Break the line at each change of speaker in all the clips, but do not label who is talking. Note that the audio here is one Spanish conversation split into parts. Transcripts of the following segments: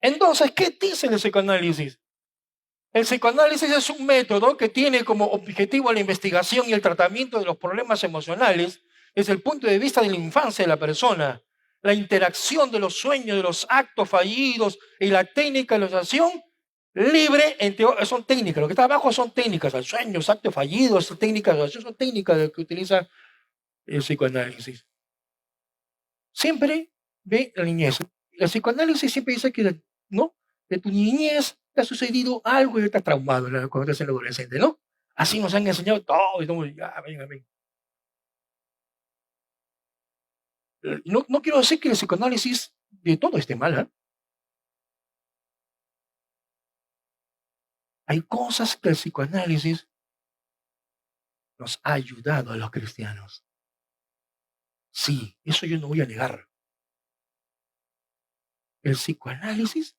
Entonces, ¿qué dice el psicoanálisis? El psicoanálisis es un método que tiene como objetivo la investigación y el tratamiento de los problemas emocionales desde el punto de vista de la infancia de la persona, la interacción de los sueños, de los actos fallidos y la técnica de la asociación libre, son técnicas, lo que está abajo son técnicas, los sueños, actos fallidos, técnicas de asociación, son técnicas que utiliza el psicoanálisis. Siempre ve la niñez. El psicoanálisis siempre dice que, ¿no? De tu niñez te ha sucedido algo y estás traumado cuando estás en adolescente, ¿no? Así nos han enseñado todo. Y estamos, ya, venga, venga. No quiero decir que el psicoanálisis de todo esté mal, ¿eh? Hay cosas que el psicoanálisis nos ha ayudado a los cristianos. Sí, eso yo no voy a negar. El psicoanálisis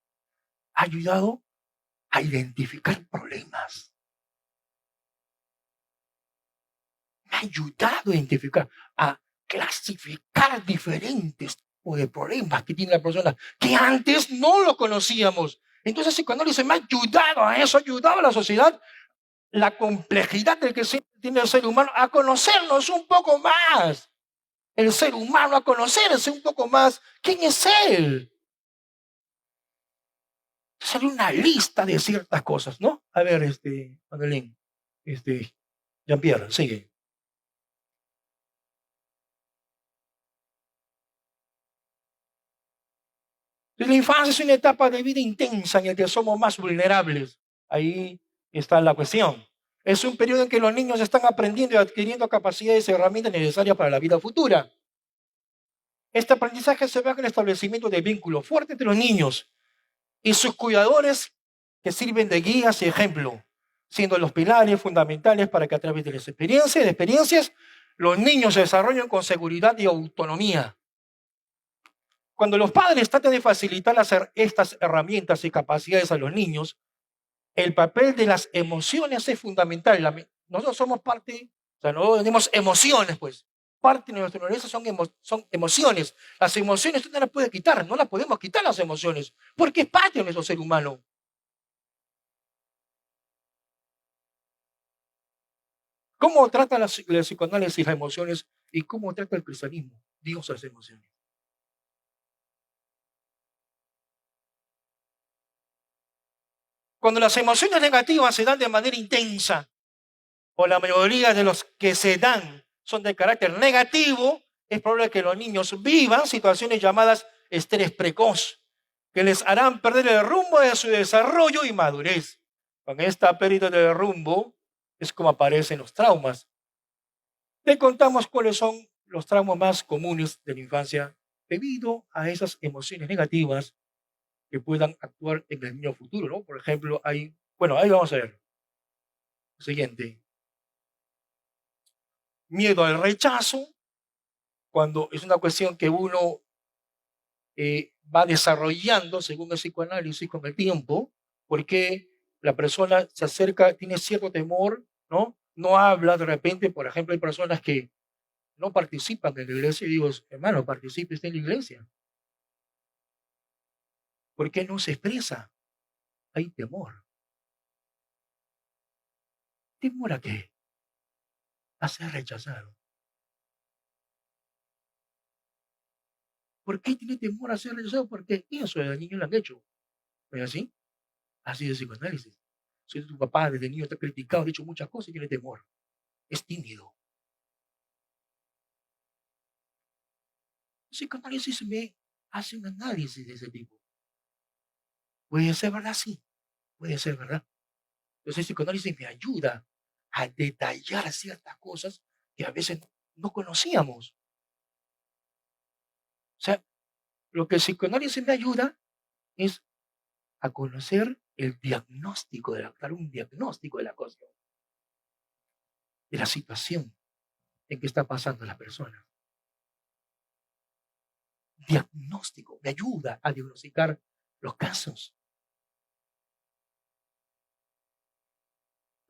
ha ayudado a identificar problemas. Me ha ayudado a identificar, a clasificar diferentes tipos de problemas que tiene la persona, que antes no lo conocíamos. Entonces, el psicoanálisis me ha ayudado a eso, ha ayudado a la sociedad, la complejidad del que tiene el ser humano, a conocernos un poco más. El ser humano, a conocerse un poco más. ¿Quién es él? Sale una lista de ciertas cosas, ¿no? A ver, Madeleine, Jean-Pierre, sigue. La infancia es una etapa de vida intensa en la que somos más vulnerables. Ahí está la cuestión. Es un periodo en que los niños están aprendiendo y adquiriendo capacidades y herramientas necesarias para la vida futura. Este aprendizaje se basa en el establecimiento de vínculos fuertes entre los niños y sus cuidadores que sirven de guías y ejemplo, siendo los pilares fundamentales para que a través de las experiencias, los niños se desarrollen con seguridad y autonomía. Cuando los padres tratan de facilitar estas herramientas y capacidades a los niños, el papel de las emociones es fundamental. Nosotros somos parte, o sea, nosotros tenemos emociones, pues. Parte de nuestra naturaleza son emociones. Las emociones tú no las puedes quitar, no las podemos quitar las emociones, porque es parte de nuestro ser humano. ¿Cómo trata la psicoanálisis las emociones y cómo trata el cristianismo? Dios las emociones. Cuando las emociones negativas se dan de manera intensa, o la mayoría de los que se dan son de carácter negativo, es probable que los niños vivan situaciones llamadas estrés precoz, que les harán perder el rumbo de su desarrollo y madurez. Con esta pérdida de rumbo es como aparecen los traumas. Te contamos cuáles son los traumas más comunes de la infancia debido a esas emociones negativas que puedan actuar en el niño futuro, ¿no? Por ejemplo, ahí vamos a ver. Siguiente. Miedo al rechazo, cuando es una cuestión que uno va desarrollando según el psicoanálisis con el tiempo, porque la persona se acerca, tiene cierto temor, ¿no? No habla de repente, por ejemplo, hay personas que no participan en la iglesia y digo, hermano, participe usted en la iglesia. ¿Por qué no se expresa? Hay temor. ¿Temor a qué? A ser rechazado. ¿Por qué tiene temor a ser rechazado? Porque eso de niño lo han hecho. ¿No es así? Así es el psicoanálisis. Si tu papá desde niño te ha criticado, ha dicho muchas cosas y tiene temor. Es tímido. El psicoanálisis me hace un análisis de ese tipo. ¿Puede ser verdad? Sí. Puede ser verdad. Entonces el psicoanálisis me ayuda a detallar ciertas cosas que a veces no conocíamos. O sea, lo que el psicoanálisis me ayuda es a conocer el diagnóstico, dar un diagnóstico de la cosa, de la situación en que está pasando la persona. Diagnóstico, me ayuda a diagnosticar los casos.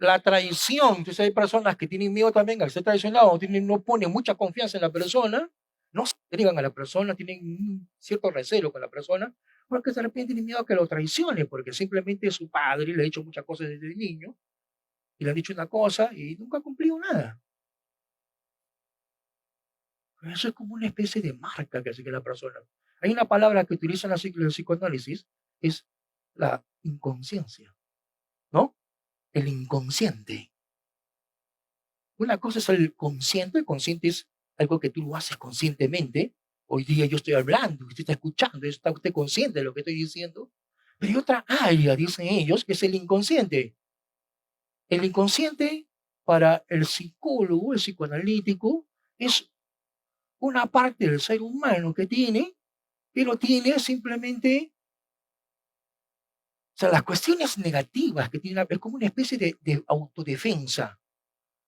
La traición, entonces hay personas que tienen miedo también al ser traicionados, no ponen mucha confianza en la persona, no se entregan a la persona, tienen un cierto recelo con la persona, porque de repente tiene miedo a que lo traicione, porque simplemente su padre le ha dicho muchas cosas desde niño, y le ha dicho una cosa y nunca ha cumplido nada. Eso es como una especie de marca que sigue la persona. Hay una palabra que utiliza en el psicoanálisis, es la inconsciencia, ¿no? El inconsciente. Una cosa es el consciente es algo que tú lo haces conscientemente. Hoy día yo estoy hablando, usted está escuchando, está usted consciente de lo que estoy diciendo. Pero hay otra área, dicen ellos, que es el inconsciente. El inconsciente, para el psicólogo, el psicoanalítico, es una parte del ser humano que lo tiene simplemente, o sea, las cuestiones negativas que tiene, es como una especie de autodefensa.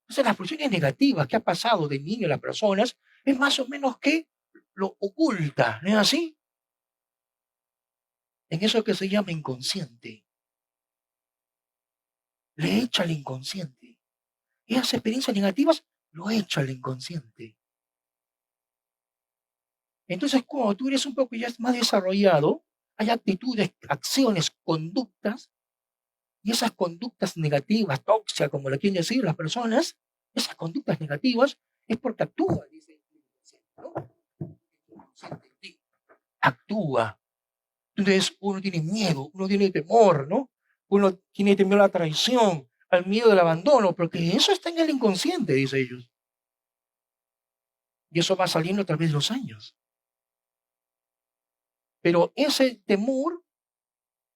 Entonces, las funciones negativas que ha pasado de niño a las personas es más o menos que lo oculta, ¿no es así? En eso que se llama inconsciente. Le echa al inconsciente. Y esas experiencias negativas lo echa al inconsciente. Entonces, cuando tú eres un poco ya más desarrollado, hay actitudes, acciones, conductas, y esas conductas negativas, tóxicas, como lo quieren decir las personas, esas conductas negativas es porque actúa, dice el inconsciente, ¿no? Actúa. Entonces uno tiene miedo, uno tiene temor, ¿no? Uno tiene temor a la traición, al miedo del abandono, porque eso está en el inconsciente, dice ellos. Y eso va saliendo a través de los años. Pero ese temor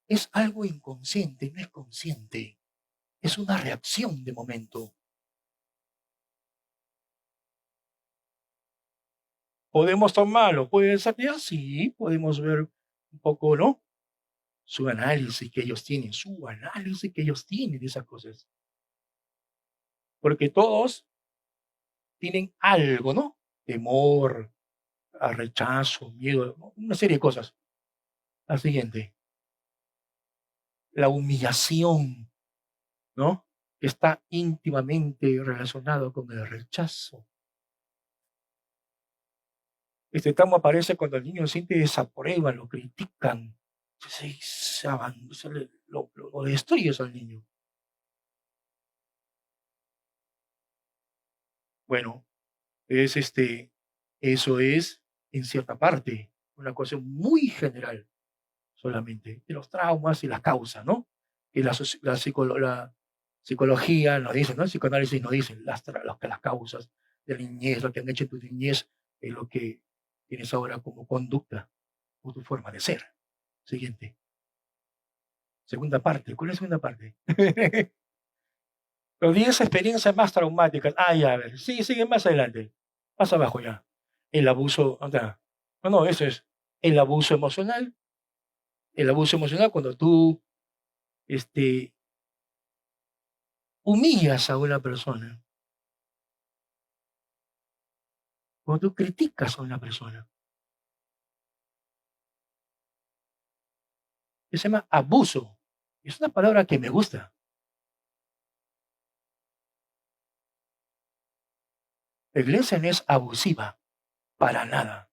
es algo inconsciente, no es consciente. Es una reacción de momento. ¿Podemos tomarlo? ¿Puede ser que así? Podemos ver un poco, ¿no? Su análisis que ellos tienen de esas cosas. Porque todos tienen algo, ¿no? Temor, a rechazo, miedo, ¿no? Una serie de cosas. La siguiente, la humillación, ¿no? Que está íntimamente relacionado con el rechazo. Este tramo aparece cuando el niño siente desaprueba, lo critican, lo destruyes al niño. Bueno, eso es en cierta parte, una cosa muy general solamente, de los traumas y las causas, ¿no? Y la psicología nos dice, ¿no? El psicoanálisis nos dice las causas de la niñez, lo que han hecho en tu niñez, es lo que tienes ahora como conducta o tu forma de ser. Siguiente. Segunda parte. ¿Cuál es la segunda parte? Los 10 experiencias más traumáticas. Ah, ya, a ver. Sí, sigue más adelante. Más abajo ya. El abuso. No, eso es el abuso emocional. El abuso emocional cuando tú humillas a una persona. Cuando tú criticas a una persona. Se llama abuso. Es una palabra que me gusta. La iglesia no es abusiva. Para nada.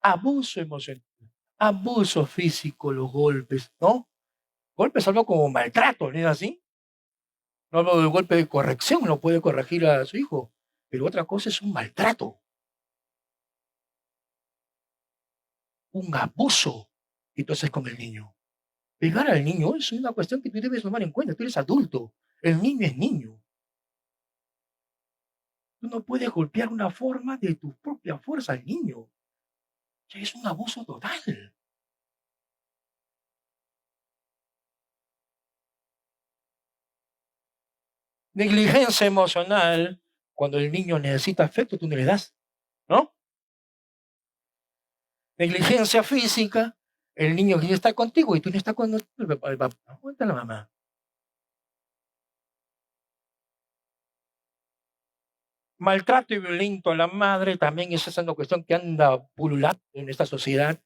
Abuso emocional. Abuso físico, los golpes, ¿no? Golpes algo como maltrato, ¿no es así? No hablo del golpe de corrección, no puede corregir a su hijo. Pero otra cosa es un maltrato, un abuso. Entonces con el niño. Pegar al niño es una cuestión que tú debes tomar en cuenta. Tú eres adulto. El niño es niño. Tú no puedes golpear una forma de tu propia fuerza al niño. Ya es un abuso total. Negligencia emocional. Cuando el niño necesita afecto, tú no le das, ¿no? Negligencia física. El niño quiere estar contigo y tú no estás con el papá. Aguanta la mamá. Maltrato y violento a la madre también es esa una cuestión que anda pululando en esta sociedad.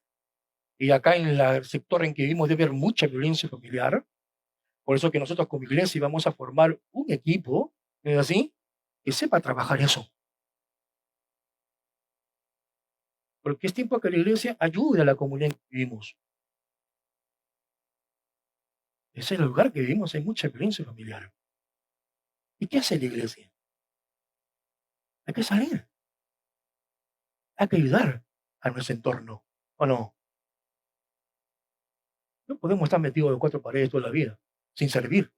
Y acá en el sector en que vivimos debe haber mucha violencia familiar. Por eso que nosotros como iglesia vamos a formar un equipo, ¿no es así? Que sepa trabajar eso. Porque es tiempo que la iglesia ayude a la comunidad en que vivimos. Es el lugar que vivimos, hay mucha violencia familiar. ¿Y qué hace la iglesia? Hay que salir, hay que ayudar a nuestro entorno, ¿o no? No podemos estar metidos en cuatro paredes toda la vida, sin servir.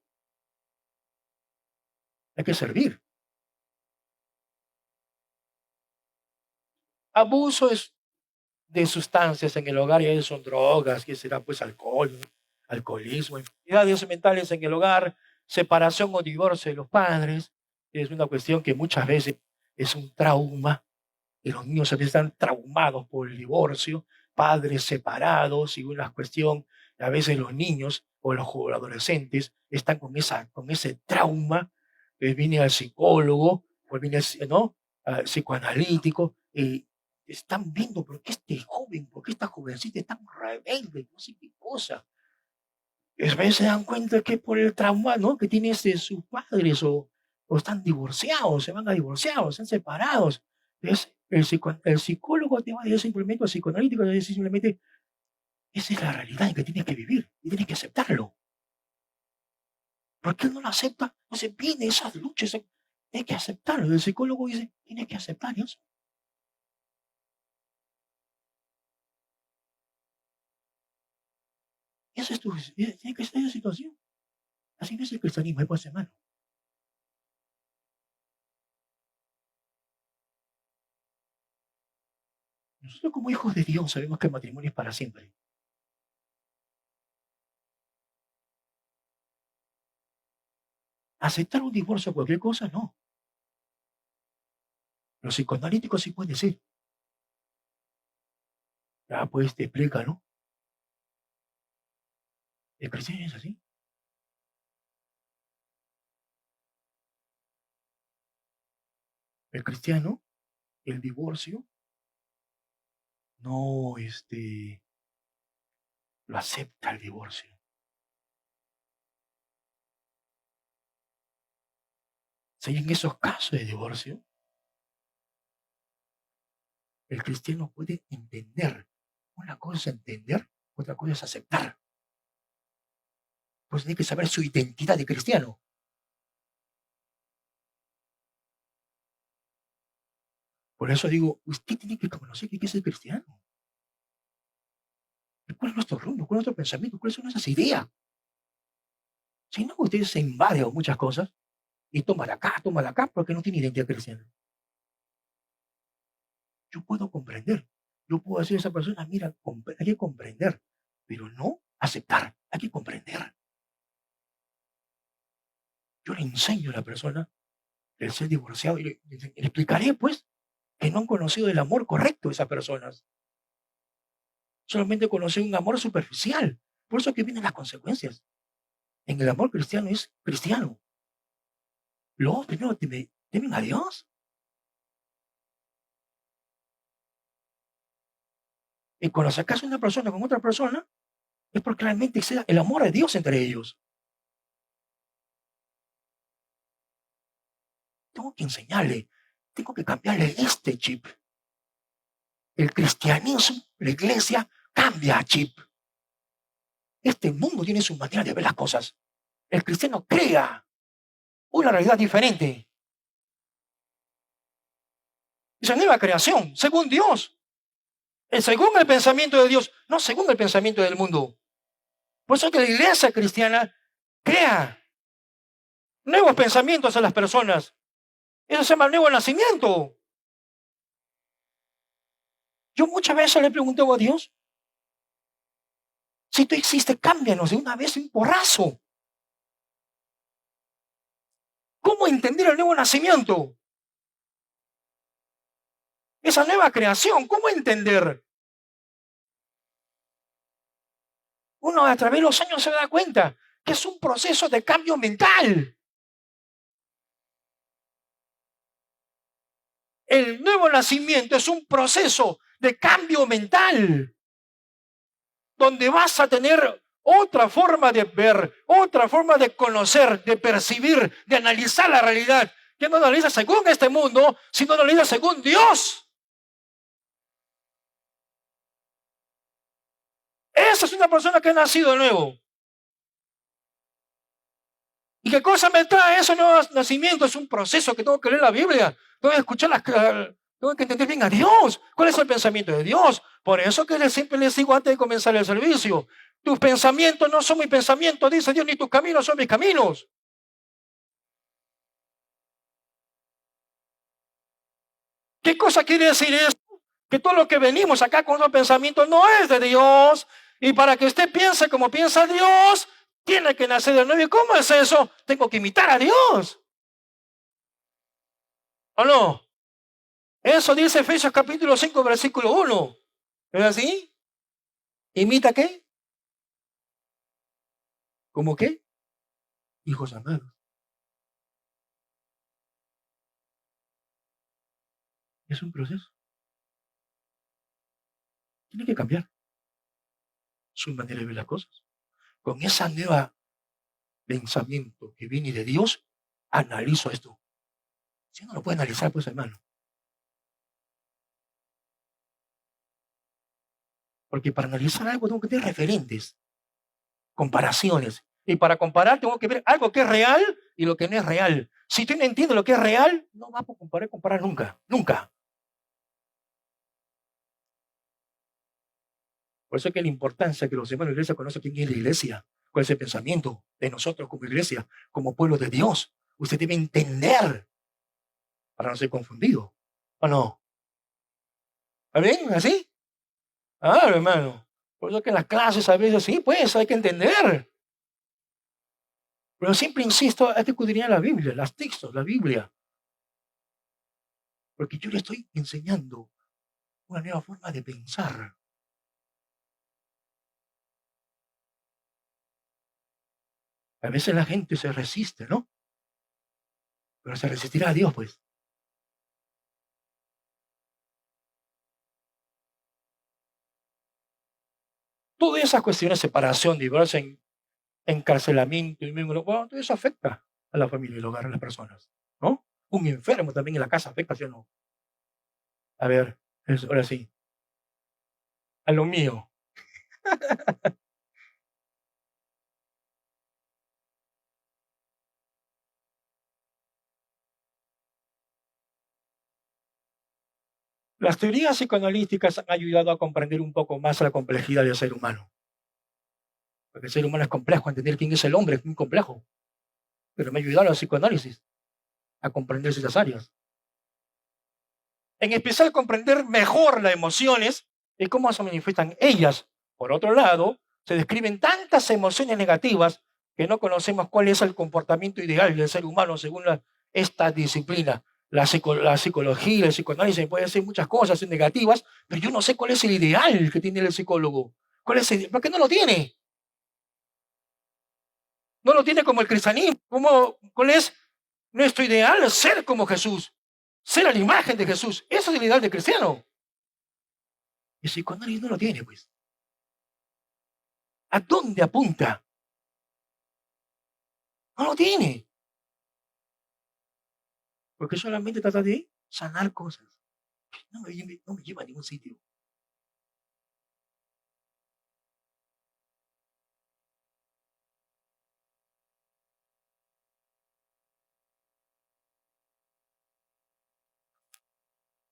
Hay que servir. Abuso de sustancias en el hogar, y ahí son drogas, que será pues alcohol, ¿no? Alcoholismo, enfermedades mentales en el hogar, separación o divorcio de los padres, es una cuestión que muchas veces es un trauma, y los niños a veces están traumados por el divorcio, padres separados, y una cuestión, a veces los niños o los adolescentes están con ese trauma, viene al psicólogo, o viene ¿no? Al psicoanalítico, y están viendo por qué este joven, por qué esta jovencita es tan rebelde, no sé qué cosa. Y a veces se dan cuenta que es por el trauma, ¿no? Que tienen sus padres o están divorciados, se van a divorciados, están separados. Entonces, el psicólogo te va a decir simplemente, el psicoanalítico te va a decir simplemente, esa es la realidad en que tienes que vivir y tienes que aceptarlo. ¿Por qué no lo acepta? Entonces viene esas luchas, hay que aceptarlo. El psicólogo dice, tienes que aceptar eso. Esa es tiene que ser esa situación. Así no es el cristianismo, es hermano. Nosotros como hijos de Dios sabemos que el matrimonio es para siempre. Aceptar un divorcio o cualquier cosa, no. Los psicoanalíticos sí pueden decir. Ya, pues te explica, ¿no? El cristiano es así. El cristiano, el divorcio, no, lo acepta el divorcio. Si en esos casos de divorcio, el cristiano puede entender. Una cosa es entender, otra cosa es aceptar. Pues tiene que saber su identidad de cristiano. Por eso digo, usted tiene que conocer qué es el cristiano. ¿Cuál es nuestro rumbo? ¿Cuál es nuestro pensamiento? ¿Cuáles son nuestras ideas? Si no, usted se invade a muchas cosas y toma de acá, porque no tiene identidad cristiana. Yo puedo comprender. Yo puedo decir a esa persona, mira, hay que comprender, pero no aceptar, hay que comprender. Yo le enseño a la persona el ser divorciado y le explicaré, pues, que no han conocido el amor correcto de esas personas. Solamente conocen un amor superficial. Por eso que vienen las consecuencias. En el amor cristiano es cristiano. Luego, primero temen a Dios. Y cuando se casa una persona con otra persona, es porque realmente existe el amor de Dios entre ellos. Tengo que enseñarle, tengo que cambiarle este chip. El cristianismo, la iglesia, cambia chip. Este mundo tiene su manera de ver las cosas. El cristiano crea una realidad diferente. Es una nueva creación, según Dios. Según el pensamiento de Dios, no según el pensamiento del mundo. Por eso que la iglesia cristiana crea nuevos pensamientos en las personas. Eso se llama nuevo nacimiento. Yo muchas veces le pregunto a Dios, si tú existes, cámbianos de una vez un porrazo. ¿Cómo entender el nuevo nacimiento? Esa nueva creación, ¿cómo entender? Uno a través de los años se da cuenta que es un proceso de cambio mental. El nuevo nacimiento es un proceso de cambio mental, donde vas a tener otra forma de ver, otra forma de conocer, de percibir, de analizar la realidad, que no analiza según este mundo, sino analiza según Dios. Esa es una persona que ha nacido de nuevo. ¿Y qué cosa me trae ese nuevo nacimiento? Es un proceso que tengo que leer la Biblia. Tengo que escuchar tengo que entender bien a Dios. ¿Cuál es el pensamiento de Dios? Por eso que siempre les digo antes de comenzar el servicio, tus pensamientos no son mis pensamientos, dice Dios, ni tus caminos son mis caminos. ¿Qué cosa quiere decir esto? Que todo lo que venimos acá con los pensamientos no es de Dios. Y para que usted piense como piensa Dios, tiene que nacer de nuevo. ¿Y cómo es eso? Tengo que imitar a Dios. ¿O no? Eso dice Efesios capítulo 5, versículo 1. ¿Es así? ¿Imita qué? ¿Cómo qué? Hijos amados. Es un proceso. Tiene que cambiar su manera de ver las cosas. Con esa nueva pensamiento que viene de Dios, analizo esto. Si no lo puede analizar, pues hermano. Porque para analizar algo tengo que tener referentes, comparaciones. Y para comparar tengo que ver algo que es real y lo que no es real. Si tú no entiendes lo que es real, no vas a comparar nunca, nunca. Por eso es que la importancia que los hermanos de la iglesia conozcan quién es la iglesia, cuál es el pensamiento de nosotros como iglesia, como pueblo de Dios. Usted debe entender para no ser confundido. ¿O no? ¿Está bien? ¿Así? Ah, hermano. Por eso que en las clases a veces sí, pues hay que entender. Pero siempre insisto, hay que escudriñar la Biblia, los textos, la Biblia. Porque yo le estoy enseñando una nueva forma de pensar. A veces la gente se resiste, ¿no? Pero se resistirá a Dios, pues. Todas esas cuestiones, separación, divorcio, encarcelamiento, y bueno, todo eso afecta a la familia y el hogar, a las personas, ¿no? Un enfermo también en la casa afecta, ¿sí o no? A ver, ahora sí, a lo mío. Las teorías psicoanalíticas han ayudado a comprender un poco más la complejidad del ser humano. Porque el ser humano es complejo, entender quién es el hombre es muy complejo. Pero me ha ayudado la psicoanálisis a comprender esas áreas. En especial comprender mejor las emociones y cómo se manifiestan ellas. Por otro lado, se describen tantas emociones negativas que no conocemos cuál es el comportamiento ideal del ser humano según esta disciplina. La psicología, el psicoanálisis puede decir muchas cosas negativas, pero yo no sé cuál es el ideal que tiene el psicólogo. ¿Por qué no lo tiene? No lo tiene como el cristianismo. ¿Cuál es nuestro ideal? Ser como Jesús. Ser a la imagen de Jesús. Eso es el ideal del cristiano. El psicoanálisis no lo tiene, pues. ¿A dónde apunta? No lo tiene. Porque solamente trata de sanar cosas. No me lleva a ningún sitio.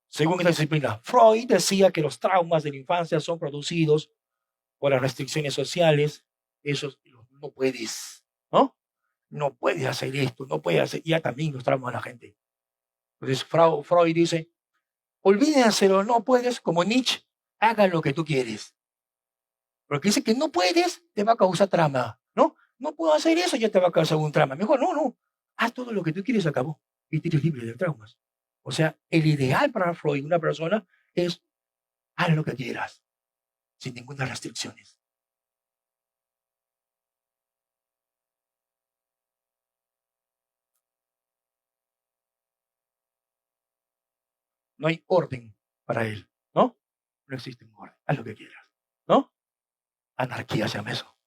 Según esta disciplina, Freud decía que los traumas de la infancia son producidos por las restricciones sociales. Eso no puedes, ¿no? No puedes hacer esto, no puedes hacer. Ya también los traumas de la gente. Entonces Freud dice, olvídense hacerlo, no puedes, como Nietzsche, haga lo que tú quieres. Porque dice que no puedes, te va a causar trama, ¿no? No puedo hacer eso, ya te va a causar un trama. Mejor no, no. Haz todo lo que tú quieres, acabó. Y te eres libre de traumas. O sea, el ideal para Freud, una persona, es haz lo que quieras, sin ninguna restricciones. No hay orden para él, ¿no? No existe un orden. Haz lo que quieras, ¿no? Anarquía se llama eso.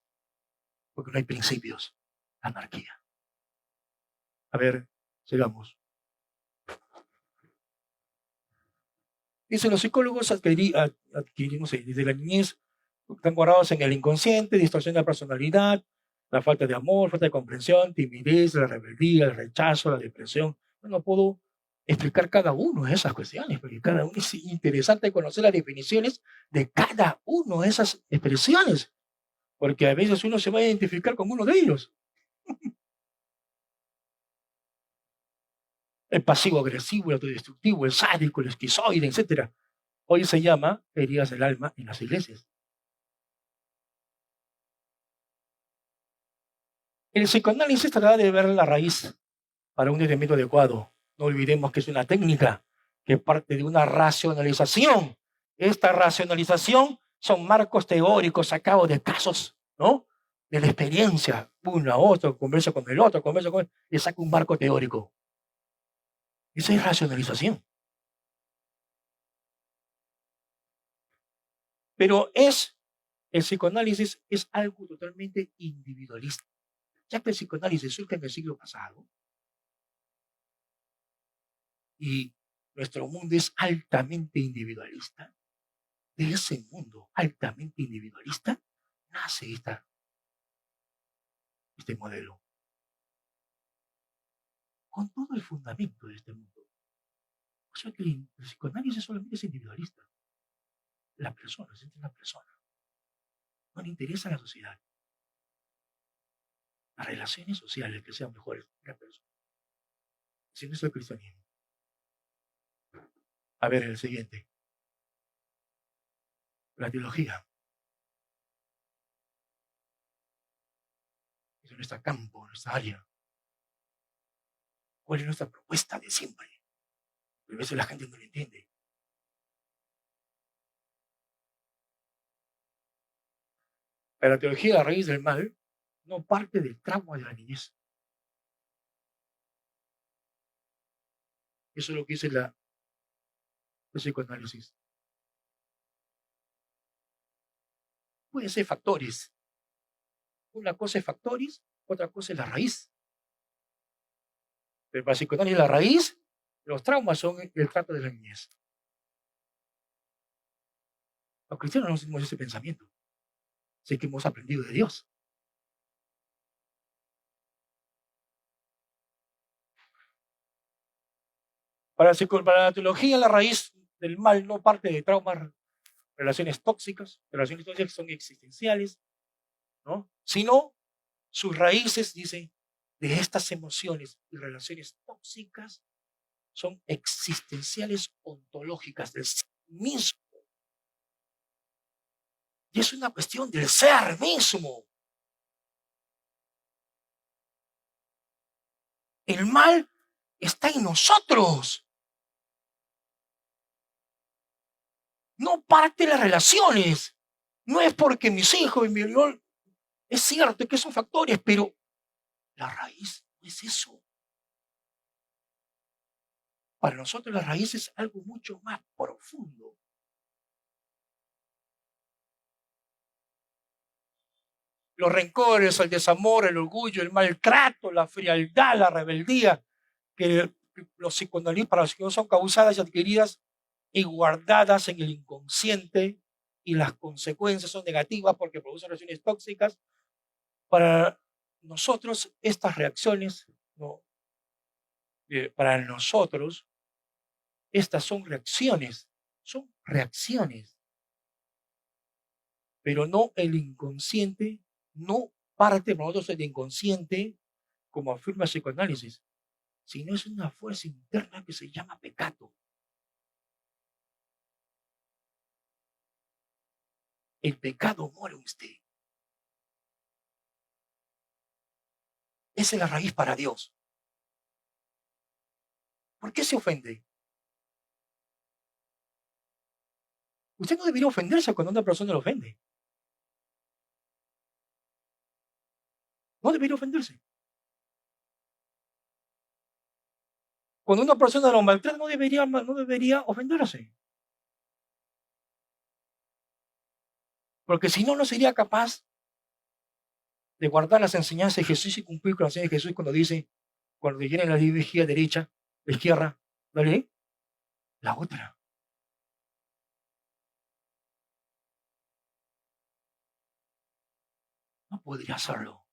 Porque no hay principios. Anarquía. A ver, sigamos. Dice, los psicólogos adquirimos desde la niñez Están guardados en el inconsciente, distorsión de la personalidad, la falta de amor, falta de comprensión, timidez, la rebeldía, el rechazo, la depresión. No puedo explicar cada uno de esas cuestiones, porque cada uno es interesante conocer las definiciones de cada una de esas expresiones, porque a veces uno se va a identificar con uno de ellos. El pasivo-agresivo, el autodestructivo, el sádico, el esquizoide, etc. Hoy se llama heridas del alma en las iglesias. El psicoanálisis trata de ver la raíz para un tratamiento adecuado. No olvidemos que es una técnica que parte de una racionalización. Esta racionalización son marcos teóricos sacados de casos, ¿no? De la experiencia. Uno a otro, conversa con el otro, conversa con él, y saca un marco teórico. Esa es racionalización. Pero el psicoanálisis es algo totalmente individualista. Ya que el psicoanálisis surge en el siglo pasado y nuestro mundo es altamente individualista, de ese mundo altamente individualista nace este modelo. Con todo el fundamento de este mundo. O sea que el psicoanálisis solamente es individualista. La persona, se siente una persona. No le interesa la sociedad. Las relaciones sociales que sean mejores que la persona. Si no es el cristianismo. A ver, el siguiente. La teología. Es nuestro campo, nuestra área. ¿Cuál es nuestra propuesta de siempre? A veces la gente no lo entiende. Pero la teología de la raíz del mal no parte del trauma de la niñez. Eso es lo que dice el psicoanálisis. Pueden ser factores. Una cosa es factores, otra cosa es la raíz. Pero para el psicoanálisis la raíz, los traumas son el trato de la niñez. Los cristianos no tenemos ese pensamiento. Sé que hemos aprendido de Dios. Para la teología, la raíz del mal no parte de traumas, relaciones tóxicas que son existenciales, ¿no? Sino sus raíces, dice, de estas emociones y relaciones tóxicas son existenciales ontológicas del ser mismo. Y es una cuestión del ser mismo. El mal está en nosotros. No parte de las relaciones. No es porque mis hijos y mi rol, es cierto que son factores, pero la raíz no es eso. Para nosotros la raíz es algo mucho más profundo. Los rencores, el desamor, el orgullo, el maltrato, la frialdad, la rebeldía, que los psicoanalistas para los psicólogos son causadas y adquiridas y guardadas en el inconsciente, y las consecuencias son negativas porque producen reacciones tóxicas. Para nosotros, estas reacciones, no, para nosotros, estas son reacciones, pero no el inconsciente, no parte para nosotros el inconsciente, como afirma el psicoanálisis, sino es una fuerza interna que se llama pecado. El pecado muere en usted. Esa es la raíz para Dios. ¿Por qué se ofende? Usted no debería ofenderse cuando una persona lo ofende. No debería ofenderse. Cuando una persona lo maltrata, no debería ofenderse. Porque si no, no sería capaz de guardar las enseñanzas de Jesús y cumplir con las enseñanzas de Jesús cuando dice, cuando llenen la vigía derecha, la izquierda, ¿vale? La otra. podría hacerlo.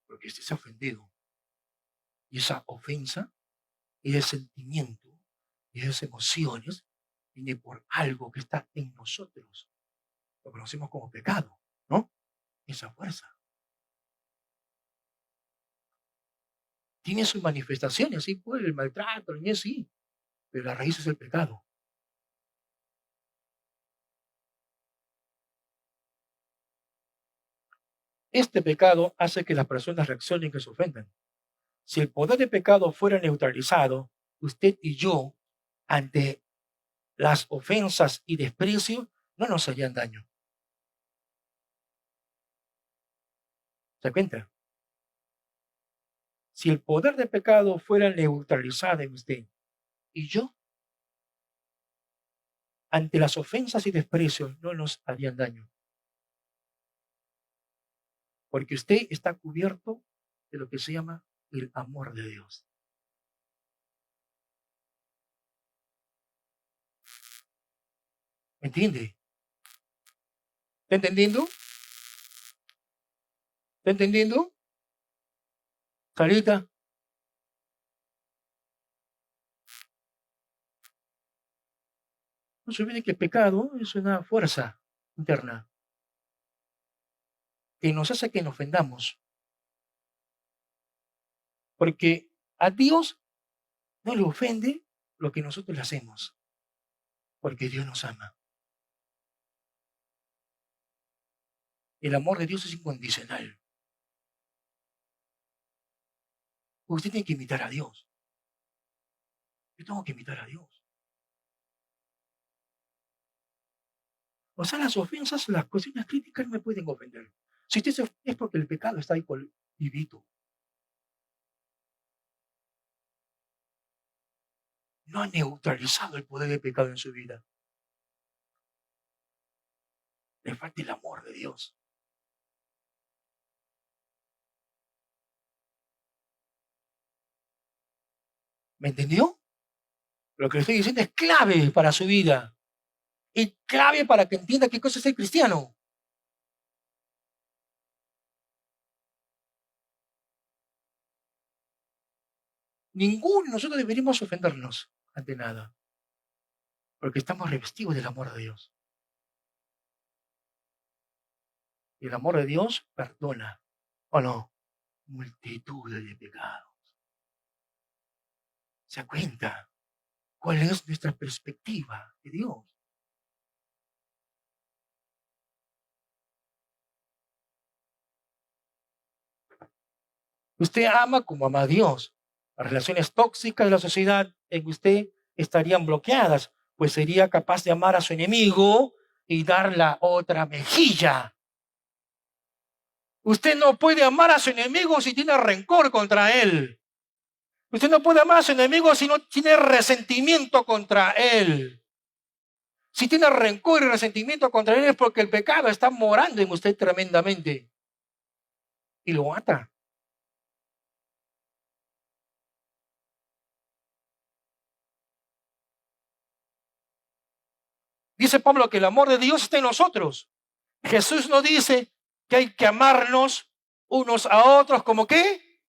Porque usted se ha ofendido. Y esa ofensa, y ese sentimiento, y esas emociones, viene por algo que está en nosotros. Lo conocemos como pecado, ¿no? Esa fuerza. Tiene sus manifestaciones, sí, pues, el maltrato, sí, pero la raíz es el pecado. Este pecado hace que las personas reaccionen, que se ofendan. Si el poder de pecado fuera neutralizado, usted y yo, ante las ofensas y desprecios, no nos harían daño. ¿Se da cuenta? Si el poder de pecado fuera neutralizado en usted y yo, ante las ofensas y desprecios, no nos harían daño. Porque usted está cubierto de lo que se llama el amor de Dios. ¿Me entiende? ¿Está entendiendo? ¿Está entendiendo? Carita. No se olvide que el pecado es una fuerza interna que nos hace que nos ofendamos. Porque a Dios no le ofende lo que nosotros le hacemos. Porque Dios nos ama. El amor de Dios es incondicional. Usted tiene que imitar a Dios. Yo tengo que imitar a Dios. O sea, las ofensas, las cuestiones críticas no me pueden ofender. Si usted es porque el pecado está ahí vivito. No ha neutralizado el poder del pecado en su vida. Le falta el amor de Dios. ¿Me entendió? Lo que le estoy diciendo es clave para su vida. Es clave para que entienda qué cosa es ser cristiano. Ninguno de nosotros deberíamos ofendernos ante nada. Porque estamos revestidos del amor de Dios. Y el amor de Dios perdona, ¿o no? Multitudes de pecados. ¿Se da cuenta cuál es nuestra perspectiva de Dios? Usted ama como ama a Dios. Las relaciones tóxicas de la sociedad en usted estarían bloqueadas, pues sería capaz de amar a su enemigo y dar la otra mejilla. Usted no puede amar a su enemigo si tiene rencor contra él. Usted no puede amar a su enemigo si no tiene resentimiento contra él. Si tiene rencor y resentimiento contra él es porque el pecado está morando en usted tremendamente y lo mata. Dice Pablo que el amor de Dios está en nosotros. Jesús nos dice que hay que amarnos unos a otros como qué.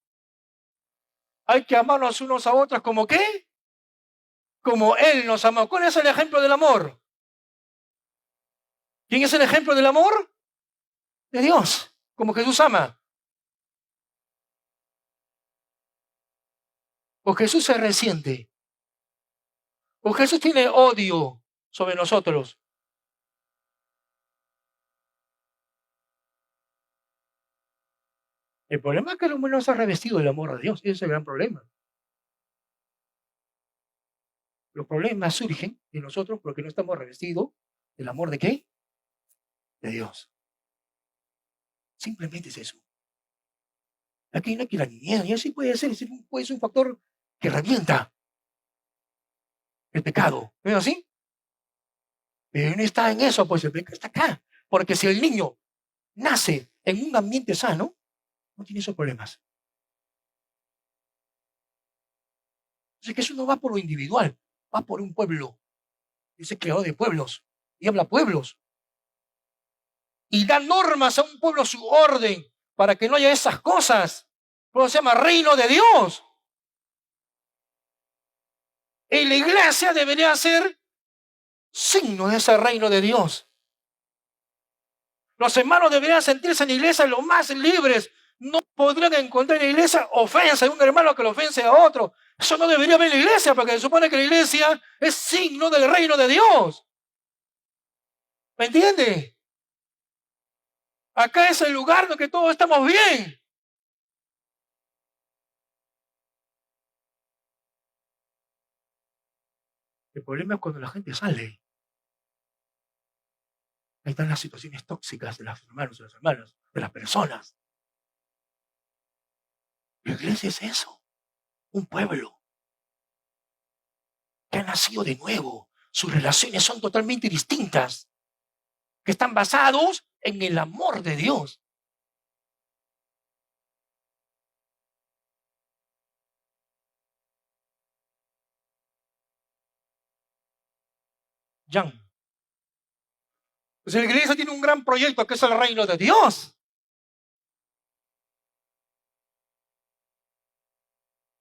Hay que amarnos unos a otros como qué. Como Él nos amó. ¿Cuál es el ejemplo del amor? ¿Quién es el ejemplo del amor? De Dios, como Jesús ama. O Jesús se resiente. O Jesús tiene odio sobre nosotros. El problema es que el hombre no se ha revestido del amor de Dios. Ese es el gran problema. Los problemas surgen de nosotros porque no estamos revestidos del amor de qué? De Dios. Simplemente es eso. Aquí no hay que la niñez, y así puede ser un factor que revienta el pecado. ¿No es así? Pero no está en eso, pues el pecado está acá. Porque si el niño nace en un ambiente sano, no tiene esos problemas. Entonces que eso no va por lo individual, va por un pueblo. Dice creador de pueblos y habla pueblos. y da normas a un pueblo su orden para que no haya esas cosas. Por eso se llama reino de Dios. Y la iglesia debería ser signo de ese reino de Dios. Los hermanos deberían sentirse en la iglesia lo más libres. No podrían encontrar en la iglesia ofensa de un hermano que lo ofense a otro. Eso no debería haber en la iglesia, porque se supone que la iglesia es signo del reino de Dios. ¿Me entiende? Acá es el lugar donde todos estamos bien. El problema es cuando la gente sale. Ahí están las situaciones tóxicas de los hermanos y las hermanas, de las personas. La iglesia es eso, un pueblo que ha nacido de nuevo. Sus relaciones son totalmente distintas, que están basados en el amor de Dios. Jan. Pues la iglesia tiene un gran proyecto que es el reino de Dios.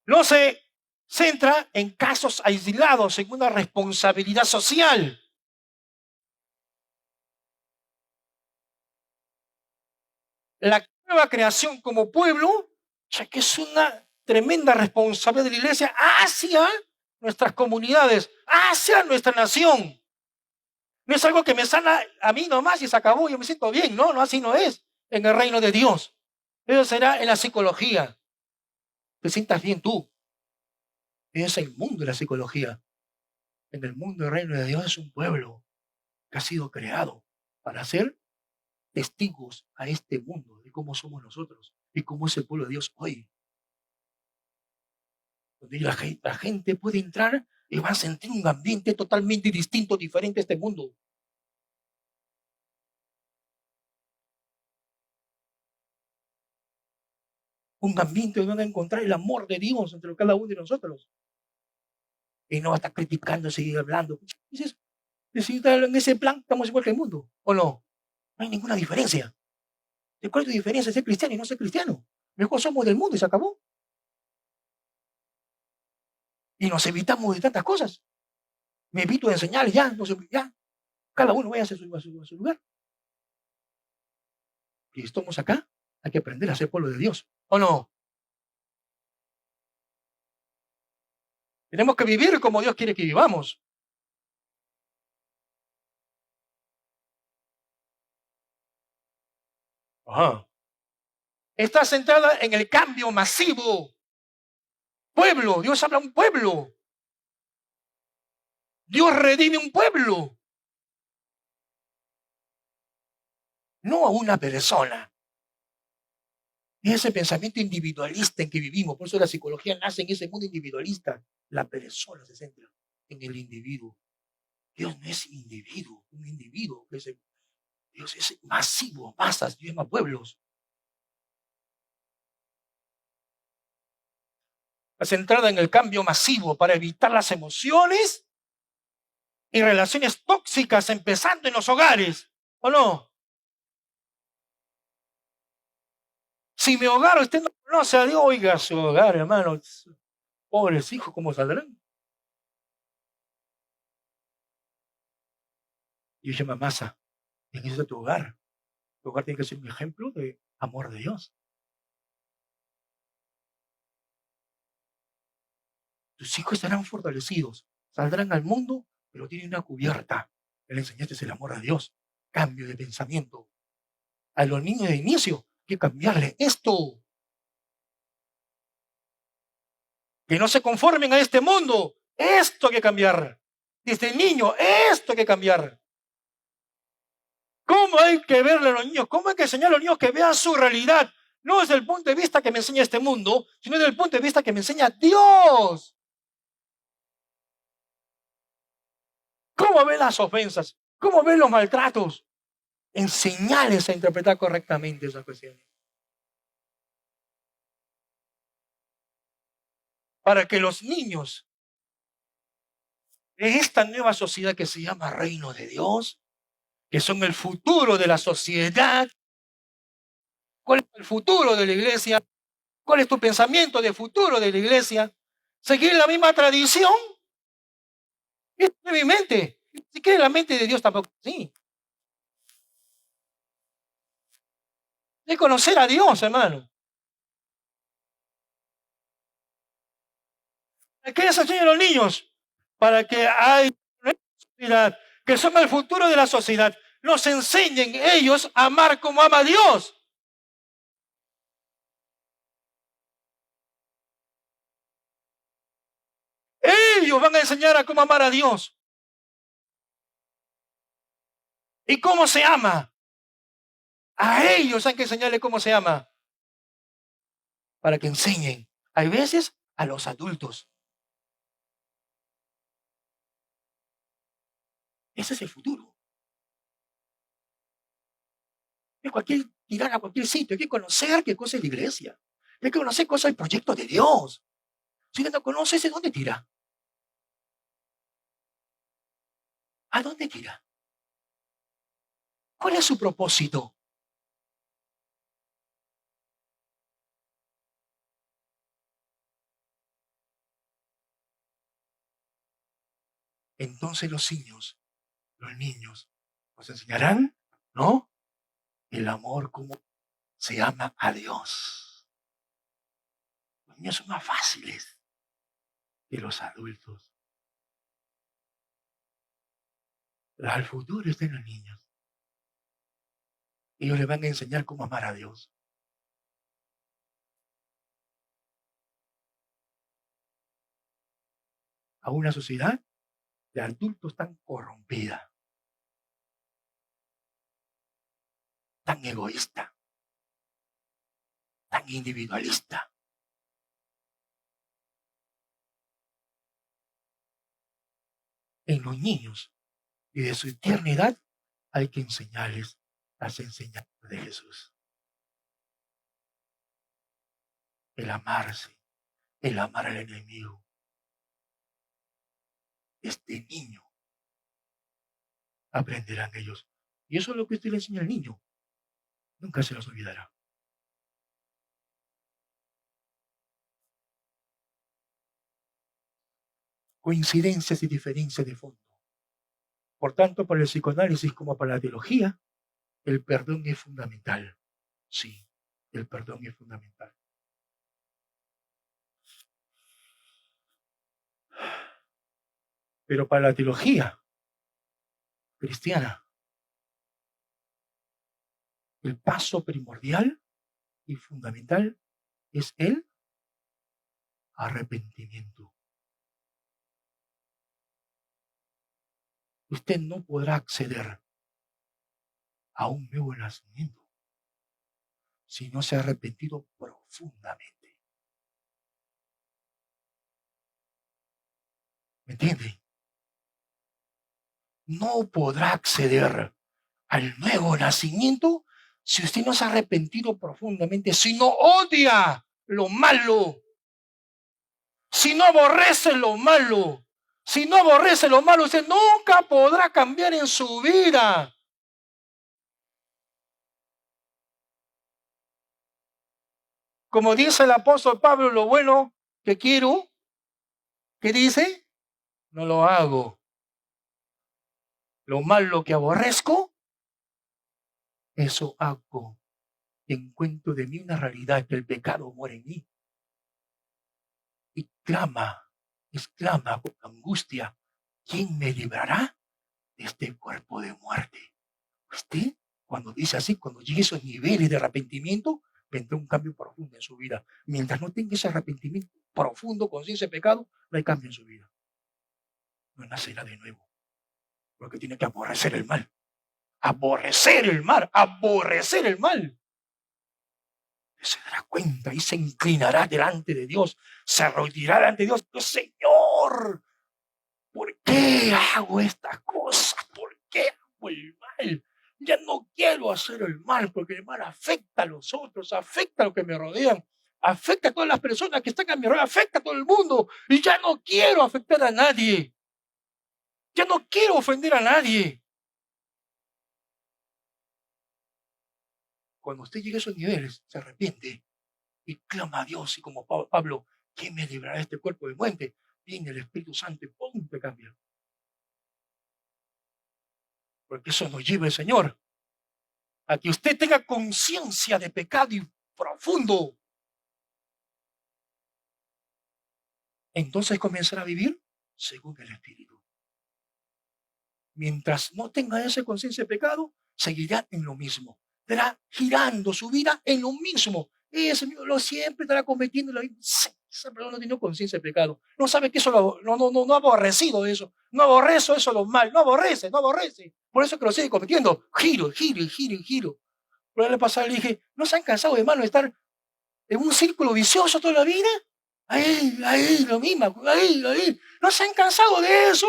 No se centra en casos aislados, en una responsabilidad social. La nueva creación como pueblo, ya que es una tremenda responsabilidad de la iglesia hacia nuestras comunidades, hacia nuestra nación. No es algo que me sana a mí nomás y se acabó, yo me siento bien. No, no, así no es en el reino de Dios. Eso será en la psicología. Te sientas bien tú. Es el mundo de la psicología. En el mundo del reino de Dios es un pueblo que ha sido creado para ser testigos a este mundo de cómo somos nosotros y cómo es el pueblo de Dios hoy. Donde la gente puede entrar y va a sentir un ambiente totalmente distinto, diferente a este mundo. Un ambiente donde van a encontrar el amor de Dios entre cada uno de nosotros. Y no va a estar criticando, seguir hablando. En ese plan estamos igual que el mundo, ¿o no? No hay ninguna diferencia. ¿De cuál es la diferencia de ser cristiano y no ser cristiano? Mejor somos del mundo y se acabó. Y nos evitamos de tantas cosas. Me evito de enseñar, ya, no sé, ya. Cada uno vaya a su lugar. Y estamos acá, hay que aprender a ser pueblo de Dios, ¿o no? Tenemos que vivir como Dios quiere que vivamos. Ajá. Está centrada en el cambio masivo. Pueblo, Dios habla a un pueblo. Dios redime un pueblo. No a una persona. Es ese pensamiento individualista en que vivimos. Por eso la psicología nace en ese mundo individualista. La persona se centra en el individuo. Dios no es individuo, un individuo. Dios es masivo, masas, Dios llama pueblos. Centrada en el cambio masivo para evitar las emociones y relaciones tóxicas, empezando en los hogares, ¿o no? Si mi hogar usted no conoce a Dios, oiga su hogar, hermano, pobres hijos, ¿cómo saldrán? Dios llama masa, en ese es tu hogar. Tu hogar tiene que ser un ejemplo de amor de Dios. Tus hijos estarán fortalecidos, saldrán al mundo, pero tienen una cubierta. Le enseñaste el amor a Dios, cambio de pensamiento. A los niños de inicio hay que cambiarle esto. Que no se conformen a este mundo. Esto hay que cambiar. Desde niño, esto hay que cambiar. ¿Cómo hay que verle a los niños? ¿Cómo hay que enseñar a los niños que vean su realidad? No desde el punto de vista que me enseña este mundo, sino desde el punto de vista que me enseña Dios. ¿Cómo ven las ofensas? ¿Cómo ven los maltratos? Enseñarles a interpretar correctamente esas cuestiones. Para que los niños de esta nueva sociedad que se llama Reino de Dios que son el futuro de la sociedad. ¿Cuál es el futuro de la iglesia? ¿Cuál es tu pensamiento de futuro de la iglesia? ¿Seguir la misma tradición? Esta es mi mente. Si quiere la mente de Dios tampoco. Sí. De conocer a Dios, hermano. ¿Para qué les enseñan a los niños? Para que hay una sociedad, que son el futuro de la sociedad. Nos enseñen ellos a amar como ama Dios. Ellos van a enseñar a cómo amar a Dios. ¿Y cómo se ama? A ellos hay que enseñarles cómo se ama. Para que enseñen. Hay veces a los adultos. Ese es el futuro. Es tirar a cualquier sitio. Hay que conocer qué cosa es la iglesia. Hay que conocer cosas del proyecto de Dios. Si usted no conoce, ¿de dónde tira? ¿A dónde tira? ¿Cuál es su propósito? Entonces los niños nos enseñarán, ¿no? El amor, cómo se ama a Dios. Los niños son más fáciles que los adultos. El futuro está en los niños. Ellos les van a enseñar cómo amar a Dios. A una sociedad de adultos tan corrompida, tan egoísta, tan individualista. En los niños y de su tierna edad hay que enseñarles las enseñanzas de Jesús. El amarse, el amar al enemigo. Este niño aprenderán ellos. Y eso es lo que usted le enseña al niño. Nunca se los olvidará. Coincidencias y diferencias de fondo. Por tanto, para el psicoanálisis como para la teología, el perdón es fundamental. Sí, el perdón es fundamental. Pero para la teología cristiana, el paso primordial y fundamental es el arrepentimiento. Usted no podrá acceder a un nuevo nacimiento si no se ha arrepentido profundamente. ¿Me entiende? No podrá acceder al nuevo nacimiento si usted no se ha arrepentido profundamente, si no odia lo malo, si no aborrece lo malo. Si no aborrece lo malo, usted nunca podrá cambiar en su vida. Como dice el apóstol Pablo, lo bueno que quiero, ¿qué dice? No lo hago. Lo malo que aborrezco, eso hago. Encuentro de mí una realidad, que el pecado muere en mí. Y exclama con angustia, ¿quién me librará de este cuerpo de muerte? Usted, cuando dice así, cuando llegue a esos niveles de arrepentimiento, vendrá un cambio profundo en su vida. Mientras no tenga ese arrepentimiento profundo, conciencia de pecado, no hay cambio en su vida. No nacerá de nuevo. Porque tiene que aborrecer el mal. Aborrecer el mal. Aborrecer el mal. Se dará cuenta y se inclinará delante de Dios. Se arrodillará delante de Dios. Señor, ¿por qué hago estas cosas? ¿Por qué hago el mal? Ya no quiero hacer el mal, porque el mal afecta a los otros, afecta a los que me rodean, afecta a todas las personas que están a mi alrededor, afecta a todo el mundo. Y ya no quiero afectar a nadie. Ya no quiero ofender a nadie. Cuando usted llegue a esos niveles, se arrepiente y clama a Dios. Y como Pablo, ¿quién me librará de este cuerpo de muerte? Viene el Espíritu Santo y ¡pum!, te cambia. Porque eso nos lleva el Señor a que usted tenga conciencia de pecado y profundo. Entonces comenzará a vivir según el Espíritu. Mientras no tenga esa conciencia de pecado, seguirá en lo mismo. Estará girando su vida en lo mismo. Eso lo siempre estará cometiendo la misma. Esa persona no tiene conciencia de pecado. No sabe que eso no ha aborrecido eso. No aborrece eso lo mal. No aborrece. Por eso que lo sigue cometiendo. Giro. Por ahí le pasaba y le dije, ¿no se han cansado, hermano, de estar en un círculo vicioso toda la vida? Ahí, lo mismo. Ahí. ¿No se han cansado de eso?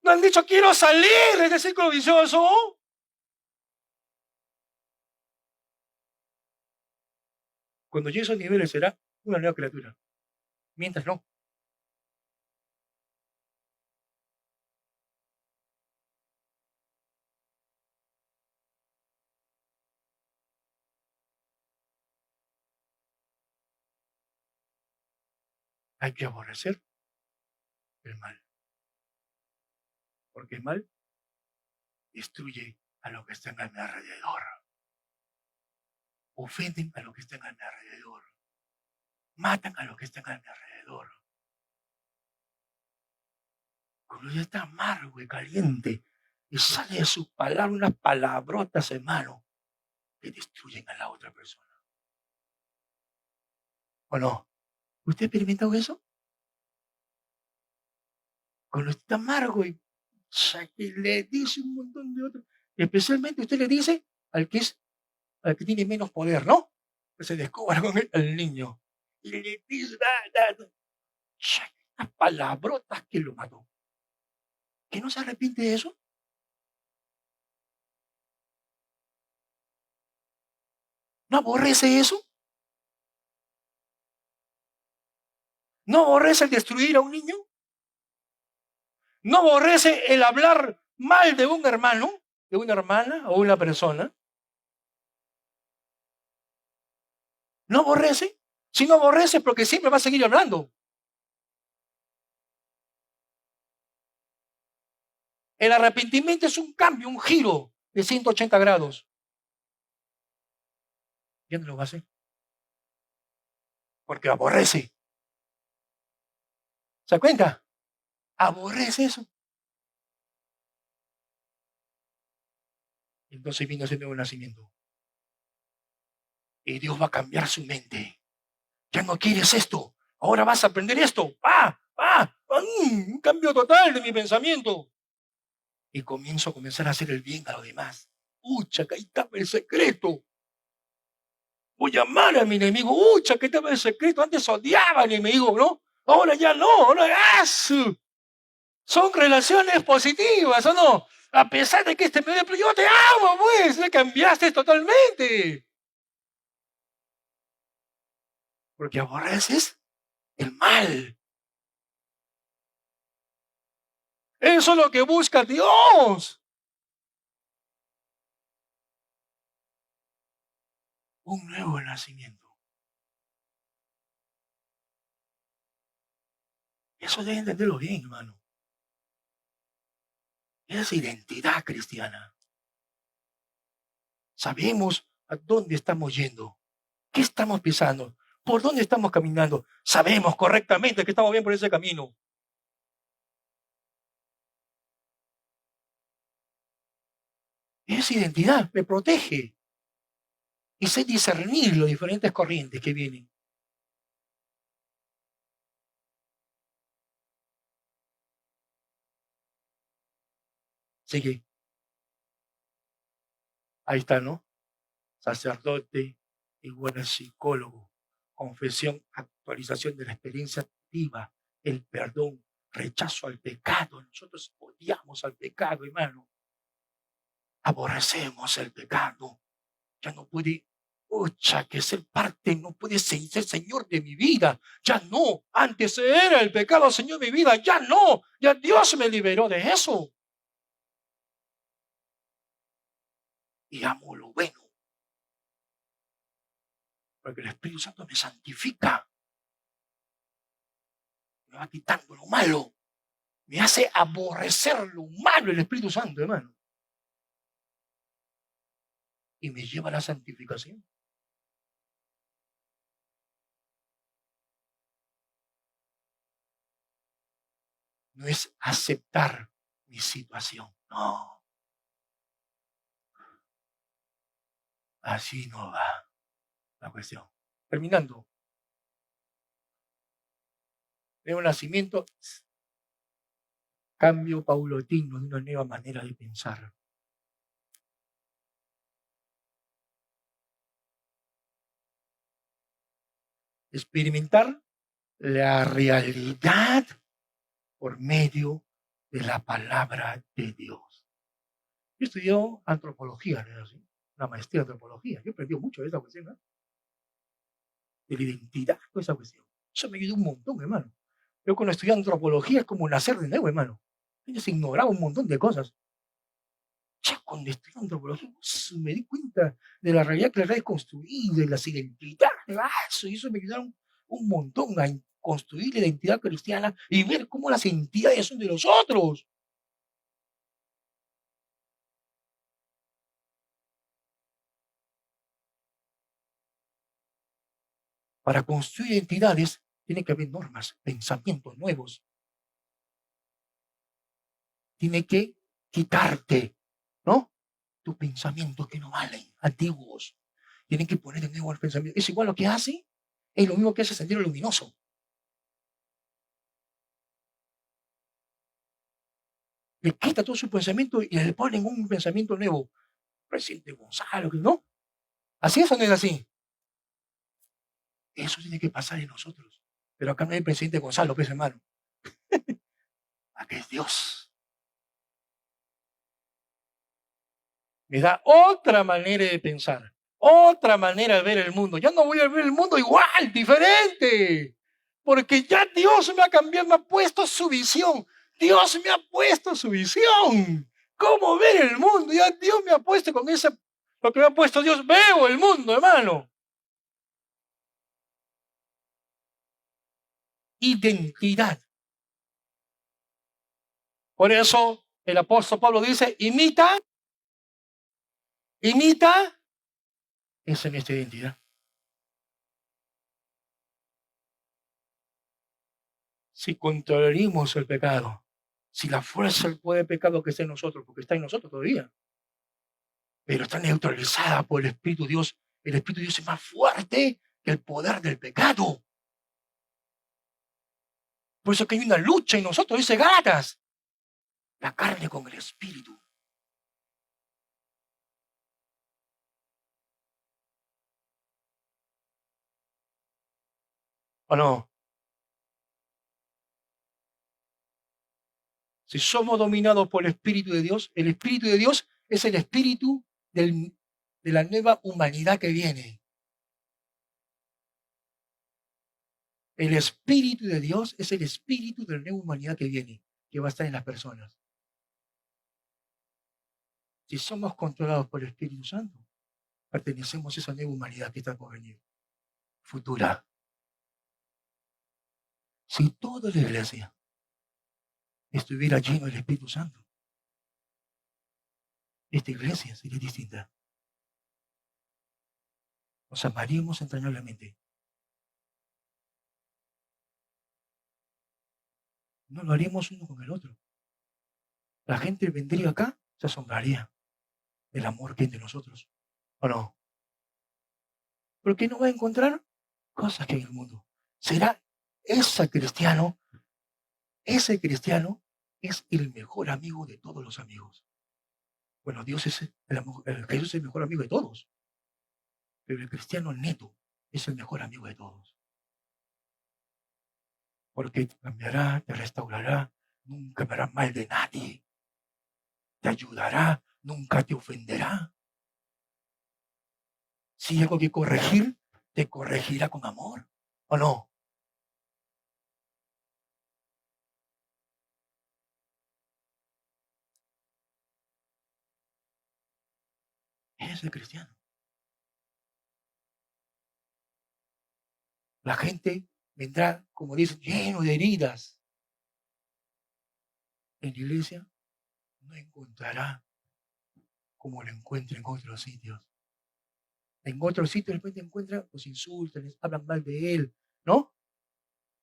¿No han dicho, quiero salir de este círculo vicioso? Cuando llegue a esos niveles será una nueva criatura. Mientras no. Hay que aborrecer el mal. Porque el mal destruye a lo que está a mi alrededor. Ofenden a lo que está a mi alrededor. Matan a lo que está a mi alrededor. Cuando ya está amargo y caliente y sale de su palabra unas palabrotas, hermano, que destruyen a la otra persona. ¿O no? ¿Usted ha experimentado eso? Cuando está amargo y le dice un montón de otros. Especialmente usted le dice al que tiene menos poder, ¿no? Que se descubra con el niño. Y le dice, unas palabrotas que lo mató. ¿Que no se arrepiente de eso? ¿No aborrece eso? ¿No aborrece el destruir a un niño? ¿No aborrece el hablar mal de un hermano, de una hermana o una persona? ¿No aborrece? Si no aborrece, porque siempre va a seguir hablando. El arrepentimiento es un cambio, un giro de 180 grados. Ya no lo va a hacer. Porque aborrece. ¿Se da cuenta? Aborrece eso. Entonces vino ese nuevo nacimiento. Y Dios va a cambiar su mente. Ya no quieres esto. Ahora vas a aprender esto. Un cambio total de mi pensamiento. Y comenzar a hacer el bien a los demás. Ucha, que ahí estaba el secreto. Voy a amar a mi enemigo. Ucha, que estaba el secreto. Antes odiaba al enemigo, ¿no? Ahora ya no. Ahora son relaciones positivas, ¿o no? A pesar de que este me pero yo te amo, pues. Le cambiaste totalmente. Porque aborreces el mal. Eso es lo que busca Dios. Un nuevo nacimiento. Eso debe entenderlo bien, hermano. Es identidad cristiana. Sabemos a dónde estamos yendo. ¿Qué estamos pisando? ¿Por dónde estamos caminando? Sabemos correctamente que estamos bien por ese camino. Esa identidad me protege. Y sé discernir las diferentes corrientes que vienen. Así que, ahí está, ¿no? Sacerdote, igual al psicólogo. Confesión, actualización de la experiencia activa, el perdón, rechazo al pecado. Nosotros odiamos al pecado, hermano. Aborrecemos el pecado. Ya no puede, que ser parte, no puede ser Señor de mi vida. Ya no. Antes era el pecado Señor de mi vida. Ya no. Ya Dios me liberó de eso. y amo lo bueno. Porque el Espíritu Santo me santifica. Me va quitando lo malo. Me hace aborrecer lo malo el Espíritu Santo, hermano. Y me lleva a la santificación. No es aceptar mi situación. No. Así no va la cuestión. Terminando. Nuevo nacimiento, cambio paulatino de una nueva manera de pensar. Experimentar la realidad por medio de la palabra de Dios. Yo estudié antropología, ¿no? Una maestría en antropología. Yo aprendí mucho de esa cuestión, ¿no? De la identidad, toda esa cuestión. Eso me ayudó un montón, hermano. Yo cuando estudié antropología es como nacer de nuevo, hermano. Ellos ignoraba un montón de cosas. Ya cuando estudié antropología, me di cuenta de la realidad que la realidad es construida, de las identidades, y eso me ayudaron un montón a construir la identidad cristiana y ver cómo las identidades son de los otros. Para construir identidades tiene que haber normas, pensamientos nuevos. Tiene que quitarte, ¿no? Tus pensamientos que no valen, antiguos. Tienen que poner de nuevo el pensamiento. Es igual lo que hace, es lo mismo que hace Sendero Luminoso. Le quita todo su pensamiento y le ponen un pensamiento nuevo. Presidente Gonzalo, ¿no? ¿Así es o no es así? Eso tiene que pasar en nosotros. Pero acá no hay presidente Gonzalo, pues hermano. Acá es Dios. Me da otra manera de pensar, otra manera de ver el mundo. Ya no voy a ver el mundo igual, diferente. Porque ya Dios me ha cambiado, me ha puesto su visión. Dios me ha puesto su visión. ¿Cómo ver el mundo? Ya Dios me ha puesto con ese, lo que me ha puesto Dios. Veo el mundo, hermano. Identidad. Por eso el apóstol Pablo dice, imita, esa es nuestra identidad. Si controlamos el pecado, si la fuerza del poder del pecado que está en nosotros, porque está en nosotros todavía, pero está neutralizada por el Espíritu de Dios, el Espíritu de Dios es más fuerte que el poder del pecado. Por eso que hay una lucha en nosotros, dice Gálatas, la carne con el Espíritu. ¿O no? Si somos dominados por el Espíritu de Dios, el Espíritu de Dios es el Espíritu de la nueva humanidad que viene. El Espíritu de Dios es el Espíritu de la nueva humanidad que viene, que va a estar en las personas. Si somos controlados por el Espíritu Santo, pertenecemos a esa nueva humanidad que está por venir, futura. Si toda la iglesia estuviera llena del Espíritu Santo, esta iglesia sería distinta. Nos amaríamos entrañablemente. No lo haríamos uno con el otro. La gente vendría acá, se asombraría del amor que hay entre nosotros. ¿O no? Porque no va a encontrar cosas que hay en el mundo. Será ese cristiano es el mejor amigo de todos los amigos. Bueno, Dios es Jesús es el mejor amigo de todos. Pero el cristiano neto es el mejor amigo de todos. Porque te cambiará, te restaurará, nunca verá mal de nadie. Te ayudará, nunca te ofenderá. Si hay algo que corregir, te corregirá con amor. ¿O no? ser cristiano. La gente vendrá, como dicen, lleno de heridas. En la iglesia no encontrará como lo encuentra en otros sitios. En otros sitios de repente encuentra, los insultan, les hablan mal de él, ¿no?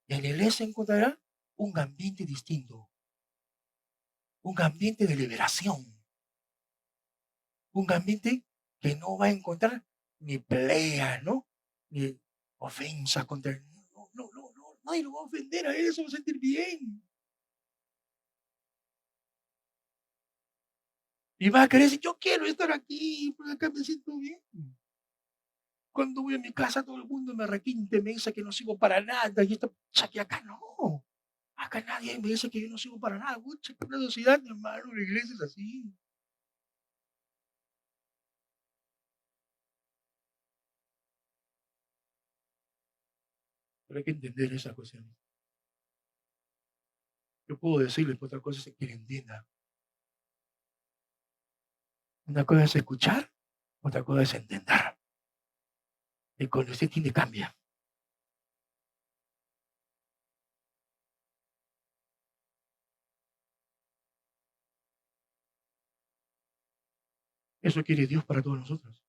Y en la iglesia encontrará un ambiente distinto, un ambiente de liberación, un ambiente que no va a encontrar ni pelea, ¿no? Ni ofensa contra él. No, nadie lo va a ofender a él, eso va a sentir bien. Y va a querer decir, yo quiero estar aquí, porque acá me siento bien. Cuando voy a mi casa todo el mundo me requinte, me dice que no sirvo para nada, y esto, que acá no. Acá nadie me dice que yo no sirvo para nada. Mucha curiosidad, hermano, la iglesia es así. Pero hay que entender esa cuestión. Yo puedo decirles, pero otra cosa es que entienda. Una cosa es escuchar, otra cosa es entender. Y cuando usted tiene, cambia. Eso quiere Dios para todos nosotros.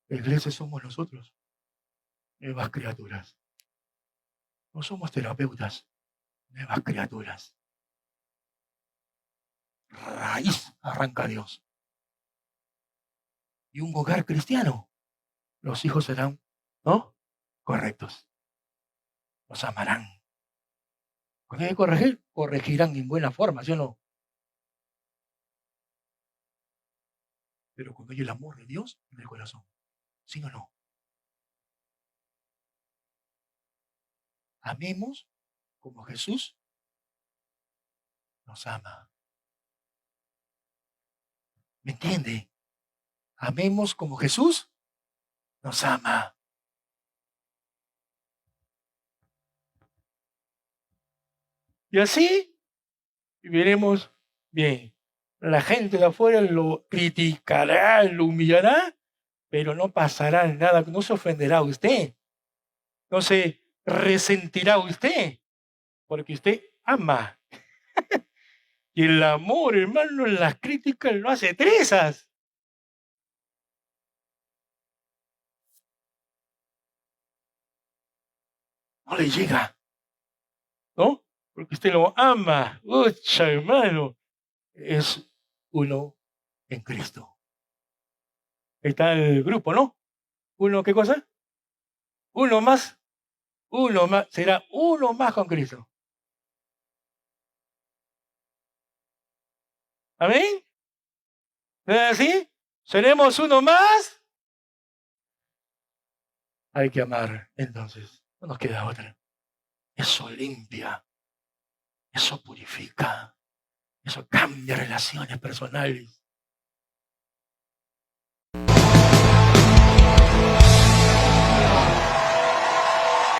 La iglesia somos nosotros, nuevas criaturas. No somos terapeutas, nuevas criaturas. Raíz arranca Dios. Y un hogar cristiano, los hijos serán, ¿no? Correctos. Los amarán. Cuando hay que corregir, corregirán en buena forma, ¿sí o no? Pero cuando hay el amor de Dios en el corazón, ¿sí o no? Amemos como Jesús nos ama. ¿Me entiende? Amemos como Jesús nos ama. Y así viviremos bien. La gente de afuera lo criticará, lo humillará, pero no pasará nada, no se ofenderá usted, no se resentirá usted, porque usted ama. Y el amor, hermano, en las críticas no hace trizas. No le llega, ¿no? Porque usted lo ama. Ucha, hermano, es uno en Cristo. Está el grupo, ¿no? ¿Uno qué cosa? Uno más, será uno más con Cristo. ¿Amén? ¿No es así? ¿Seremos uno más? Hay que amar, entonces. No nos queda otra. Eso limpia. Eso purifica. Eso cambia relaciones personales.